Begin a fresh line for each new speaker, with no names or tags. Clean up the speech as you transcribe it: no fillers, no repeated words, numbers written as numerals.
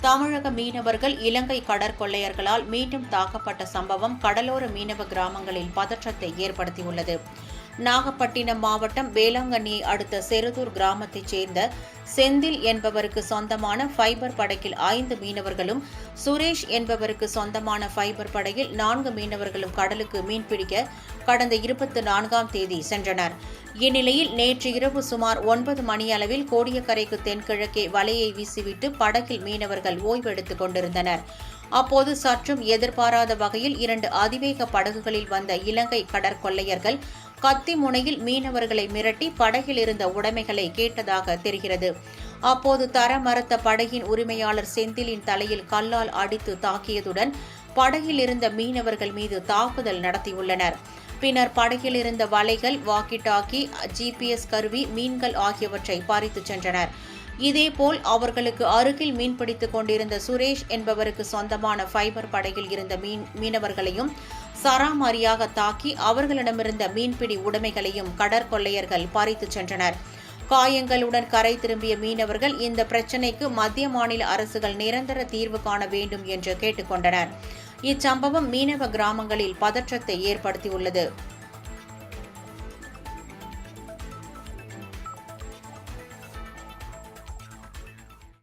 தமிழக மீனவர்கள் இலங்கை கடற்கொள்ளையர்களால் மீண்டும் தாக்கப்பட்ட சம்பவம் கடலோர மீனவ கிராமங்களில் பதற்றத்தை ஏற்படுத்தியுள்ளது. நாகப்பட்டினம் மாவட்டம் வேளாங்கண்ணியை அடுத்த செருதூர் கிராமத்தைச் சேர்ந்த செந்தில் என்பவருக்கு சொந்தமான ஃபைபர் படகில் 5 மீனவர்களும், சுரேஷ் என்பவருக்கு சொந்தமான ஃபைபர் படகில் 4 மீனவர்களும் கடலுக்கு மீன்பிடிக்க கடந்த 24ஆம் தேதி சென்றனர். இந்நிலையில் நேற்று இரவு சுமார் 9 மணியளவில் கோடியக்கரைக்கு தென்கிழக்கே வலையை வீசிவிட்டு படகில் மீனவர்கள் ஓய்வெடுத்துக் கொண்டிருந்தனர். அப்போது சற்றும் எதிர்பாராத வகையில் 2 அதிவேக படகுகளில் வந்த இலங்கை கடற்கொள்ளையர்கள் கத்தி முனையில் மீனவர்களை மிரட்டி படகில் இருந்த உடைமைகளை கேட்டதாக தெரிகிறது. அப்போது தர மறுத்த படகின் உரிமையாளர் செந்திலின் தலையில் கல்லால் அடித்து தாக்கியதுடன் படகில் இருந்த மீனவர்கள் மீது தாக்குதல் நடத்தியுள்ளனர். பின்னர் படகில் இருந்த வலைகள், வாக்கி டாக்கி, GPS கருவி, மீன்கள் ஆகியவற்றை பறித்துச் சென்றனர். இதேபோல் அவர்களுக்கு அருகில் மீன்பிடித்துக் கொண்டிருந்த சுரேஷ் என்பவருக்கு சொந்தமான ஃபைபர் படகில் இருந்த மீனவர்களையும் சராமாரியாக தாக்கி அவர்களிடமிருந்த மீன்பிடி உடைமைகளையும் கடற்கொள்ளையர்கள் பறித்துச் சென்றனர். காயங்களுடன் கரை திரும்பிய மீனவர்கள் இந்த பிரச்சினைக்கு மத்திய மாநில அரசுகள் நிரந்தர தீர்வு காண வேண்டும் என்று கேட்டுக் கொண்டனர். இச்சம்பவம் மீனவ கிராமங்களில் பதற்றத்தை ஏற்படுத்தியுள்ளது.